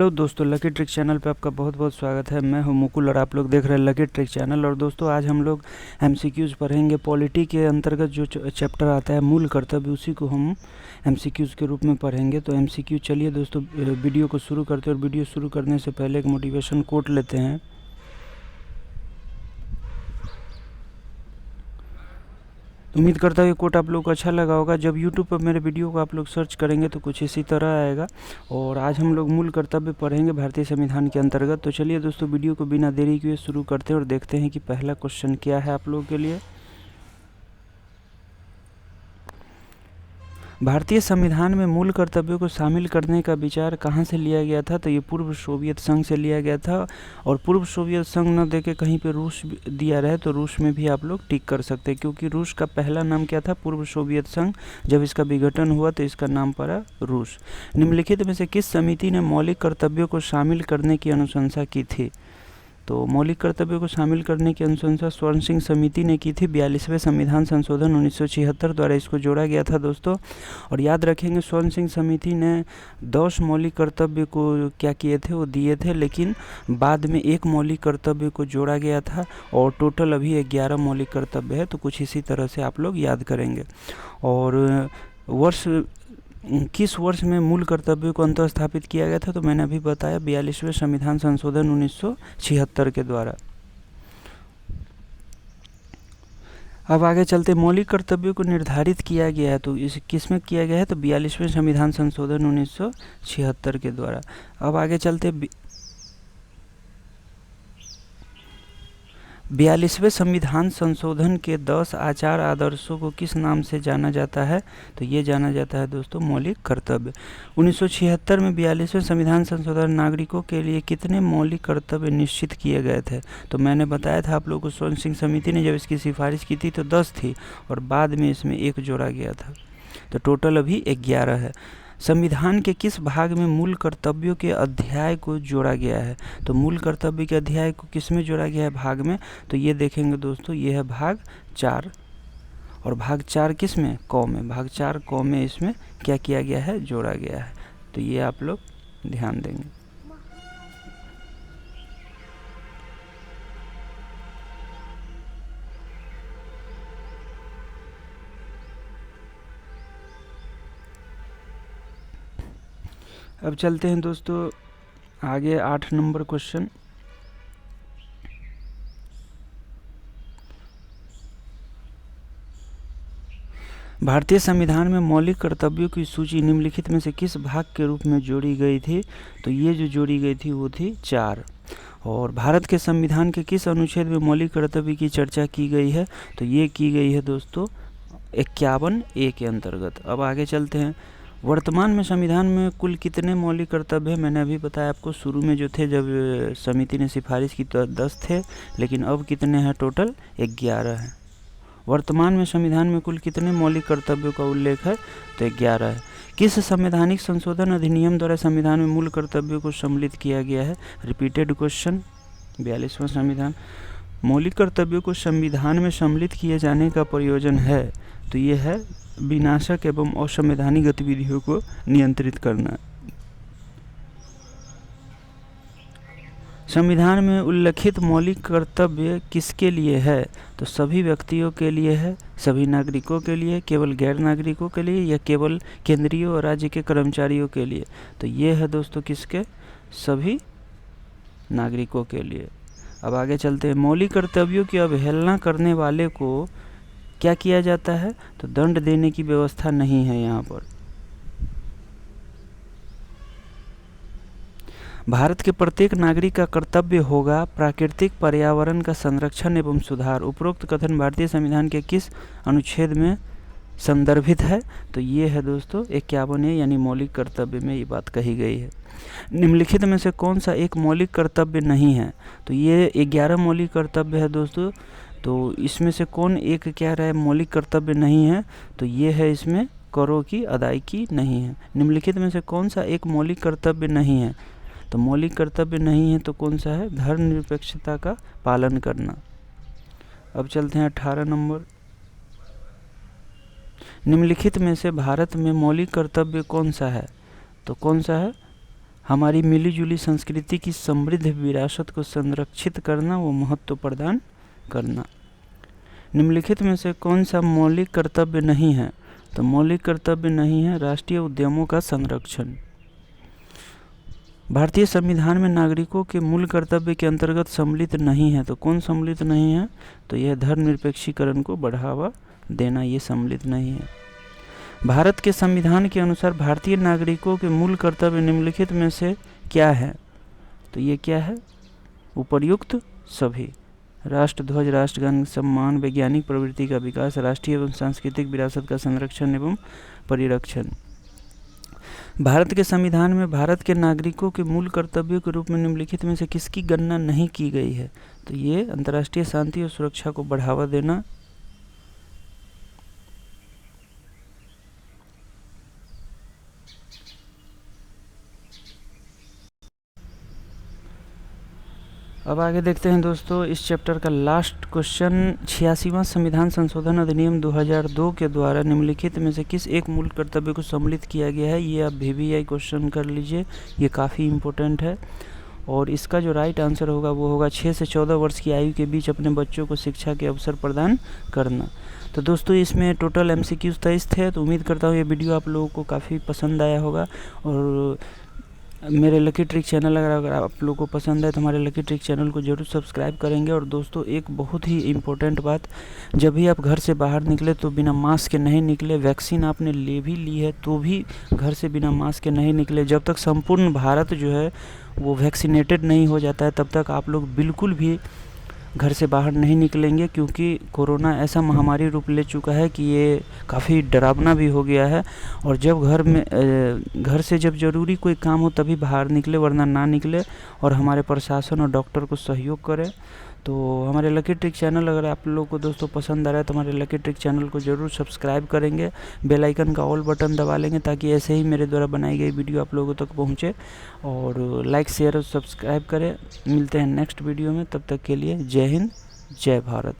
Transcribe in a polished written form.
Hello दोस्तों, lucky trick channel पे आपका बहुत बहुत स्वागत है। मैं हूं मुकुल और आप लोग देख रहे हैं लकी ट्रिक चैनल। और दोस्तों, आज हम लोग एमसीक्यूज़ पढ़ेंगे। पॉलिटी के अंतर्गत जो चैप्टर आता है मूल कर्तव्य, उसी को हम एमसीक्यूज़ के रूप में पढ़ेंगे। तो एमसीक्यू, चलिए दोस्तों वीडियो को शुरू करते हैं। और वीडियो शुरू करने से पहले एक मोटिवेशन कोट लेते हैं। उम्मीद करता हूँ ये कोट आप लोग को अच्छा लगा होगा। जब यूट्यूब पर मेरे वीडियो को आप लोग सर्च करेंगे तो कुछ इसी तरह आएगा। और आज हम लोग मूल कर्तव्य पढ़ेंगे भारतीय संविधान के अंतर्गत। तो चलिए दोस्तों, वीडियो को बिना देरी किए शुरू करते हैं और देखते हैं कि पहला क्वेश्चन क्या है आप लोगों के लिए। भारतीय संविधान में मूल कर्तव्यों को शामिल करने का विचार कहाँ से लिया गया था? तो ये पूर्व सोवियत संघ से लिया गया था। और पूर्व सोवियत संघ न देके कहीं पे रूस दिया रहे तो रूस में भी आप लोग टिक कर सकते हैं, क्योंकि रूस का पहला नाम क्या था? पूर्व सोवियत संघ। जब इसका विघटन हुआ तो इसका नाम पड़ा रूस। निम्नलिखित में से किस समिति ने मौलिक कर्तव्यों को शामिल करने की अनुशंसा की थी? तो मौलिक कर्तव्यों को शामिल करने की अनुशंसा स्वर्ण सिंह समिति ने की थी। 42वें संविधान संशोधन 1976 द्वारा इसको जोड़ा गया था दोस्तों। और याद रखेंगे, स्वर्ण सिंह समिति ने 10 मौलिक कर्तव्य को क्या किए थे? वो दिए थे, लेकिन बाद में एक मौलिक कर्तव्य को जोड़ा गया था और टोटल अभी 11 मौलिक कर्तव्य है। तो कुछ इसी तरह से आप लोग याद करेंगे। और किस वर्ष में मूल कर्तव्य को अंतः स्थापित किया गया था? तो मैंने अभी बताया, 42वें संविधान संशोधन 1976 के द्वारा। अब आगे चलते, मौलिक कर्तव्यों को निर्धारित किया गया है तो इस किस में किया गया है? तो 42वें संविधान संशोधन 1976 के द्वारा। अब आगे चलते, 42वें संविधान संशोधन के 10 आचार आदर्शों को किस नाम से जाना जाता है? तो ये जाना जाता है दोस्तों मौलिक कर्तव्य। 1976 में 42वें संविधान संशोधन नागरिकों के लिए कितने मौलिक कर्तव्य निश्चित किए गए थे? तो मैंने बताया था आप लोगों को, स्वर्ण सिंह समिति ने जब इसकी सिफारिश की थी तो 10 थी और बाद में इसमें एक जोड़ा गया था। तो टोटल अभी 11 है। संविधान के किस भाग में मूल कर्तव्यों के अध्याय को जोड़ा गया है? तो मूल कर्तव्य के अध्याय को किस में जोड़ा गया है? भाग में। तो ये देखेंगे दोस्तों, ये है भाग 4। और भाग 4 किस में? क में। भाग 4 क में इसमें क्या किया गया है? जोड़ा गया है। तो ये आप लोग ध्यान देंगे। अब चलते हैं दोस्तों आगे, 8 नंबर क्वेश्चन। भारतीय संविधान में मौलिक कर्तव्यों की सूची निम्नलिखित में से किस भाग के रूप में जोड़ी गई थी? तो ये जो जोड़ी गई थी वो थी 4। और भारत के संविधान के किस अनुच्छेद में मौलिक कर्तव्य की चर्चा की गई है? तो ये की गई है दोस्तों 51A के अंतर्गत। अब आगे चलते हैं, वर्तमान में संविधान में कुल कितने मौलिक कर्तव्य हैं? मैंने अभी बताया आपको, शुरू में जो थे जब समिति ने सिफारिश की तो 10 थे, लेकिन अब कितने हैं? टोटल 11 हैं। वर्तमान में संविधान में कुल कितने मौलिक कर्तव्यों का उल्लेख है? तो 11 है। किस संवैधानिक संशोधन अधिनियम द्वारा संविधान में मूल कर्तव्यों को सम्मिलित किया गया है? Repeated question. 42वां संविधान। मौलिक कर्तव्यों को संविधान में सम्मिलित किए जाने का प्रयोजन है तो ये है विनाशक एवं असंवैधानिक गतिविधियों को नियंत्रित करना। संविधान में उल्लिखित मौलिक कर्तव्य किसके लिए है? तो सभी व्यक्तियों के लिए है, सभी नागरिकों के लिए, केवल गैर नागरिकों के लिए, या केवल केंद्रीय और राज्य के कर्मचारियों के लिए? तो ये है दोस्तों किसके? सभी नागरिकों के लिए। अब आगे चलते हैं, मौलिक कर्तव्यों की अवहेलना करने वाले को क्या किया जाता है? तो दंड देने की व्यवस्था नहीं है यहाँ पर। भारत के प्रत्येक नागरिक का कर्तव्य होगा प्राकृतिक पर्यावरण का संरक्षण एवं सुधार। उपरोक्त कथन भारतीय संविधान के किस अनुच्छेद में संदर्भित है? तो ये है दोस्तों 51A, यानी मौलिक कर्तव्य में ये बात कही गई है। निम्नलिखित में से कौन सा एक मौलिक कर्तव्य नहीं है? तो ये 11 मौलिक कर्तव्य है दोस्तों। तो इसमें से कौन एक क्या रहा है? मौलिक कर्तव्य नहीं है। तो ये है, इसमें करों की अदायगी नहीं है। निम्नलिखित में से कौन सा एक मौलिक कर्तव्य नहीं है? तो मौलिक कर्तव्य नहीं है तो कौन सा है? धर्मनिरपेक्षता का पालन करना। अब चलते हैं 18 नंबर। निम्नलिखित में से भारत में मौलिक कर्तव्य कौन सा है? तो कौन सा है? हमारी मिली-जुली संस्कृति की समृद्ध विरासत को संरक्षित करना व महत्व प्रदान करना। निम्नलिखित में से कौन सा मौलिक कर्तव्य नहीं है? तो मौलिक कर्तव्य नहीं है राष्ट्रीय उद्यमों का संरक्षण। भारतीय संविधान में नागरिकों के मूल कर्तव्य के अंतर्गत सम्मिलित नहीं है। तो कौन सम्मिलित नहीं है? तो यह धर्मनिरपेक्षीकरण को बढ़ावा देना, ये सम्मिलित नहीं है। भारत के संविधान के अनुसार भारतीय नागरिकों के मूल कर्तव्य निम्नलिखित में से क्या है? तो ये क्या है? उपर्युक्त सभी। राष्ट्रध्वज, राष्ट्रगान सम्मान, वैज्ञानिक प्रवृत्ति का विकास, राष्ट्रीय एवं सांस्कृतिक विरासत का संरक्षण एवं परिरक्षण। भारत के संविधान में भारत के नागरिकों के मूल कर्तव्यों के रूप में निम्नलिखित में से किसकी गणना नहीं की गई है? तो ये अंतर्राष्ट्रीय शांति और सुरक्षा को बढ़ावा देना। अब आगे देखते हैं दोस्तों इस चैप्टर का लास्ट क्वेश्चन। 86वां संविधान संशोधन अधिनियम 2002 के द्वारा निम्नलिखित में से किस एक मूल कर्तव्य को सम्मिलित किया गया है? ये आप VVI क्वेश्चन कर लीजिए, ये काफ़ी इम्पोर्टेंट है। और इसका जो राइट आंसर होगा वो होगा 6 से 14 वर्ष की आयु के बीच अपने बच्चों को शिक्षा के अवसर प्रदान करना। तो दोस्तों इसमें टोटल MCQs 23 थे। तो उम्मीद करता हूँ ये वीडियो आप लोगों को काफ़ी पसंद आया होगा। और मेरे लकी ट्रिक चैनल अगर आप लोगों को पसंद है तो हमारे लकी ट्रिक चैनल को जरूर सब्सक्राइब करेंगे। और दोस्तों एक बहुत ही इम्पोर्टेंट बात, जब भी आप घर से बाहर निकले तो बिना मास्क के नहीं निकले। वैक्सीन आपने ले भी ली है तो भी घर से बिना मास्क के नहीं निकले। जब तक संपूर्ण भारत जो है वो वैक्सीनेटेड नहीं हो जाता है तब तक आप लोग बिल्कुल भी घर से बाहर नहीं निकलेंगे, क्योंकि कोरोना ऐसा महामारी रूप ले चुका है कि ये काफ़ी डरावना भी हो गया है। और जब घर से जब ज़रूरी कोई काम हो तभी बाहर निकले, वरना ना निकले। और हमारे प्रशासन और डॉक्टर को सहयोग करें। तो हमारे लकी ट्रिक चैनल अगर आप लोगों को दोस्तों पसंद आ रहा है तो हमारे लकी ट्रिक चैनल को ज़रूर सब्सक्राइब करेंगे, बेल आइकन का ऑल बटन दबा लेंगे ताकि ऐसे ही मेरे द्वारा बनाई गई वीडियो आप लोगों तक पहुंचे। और लाइक, शेयर और सब्सक्राइब करें। मिलते हैं नेक्स्ट वीडियो में, तब तक के लिए जय हिंद, जय भारत।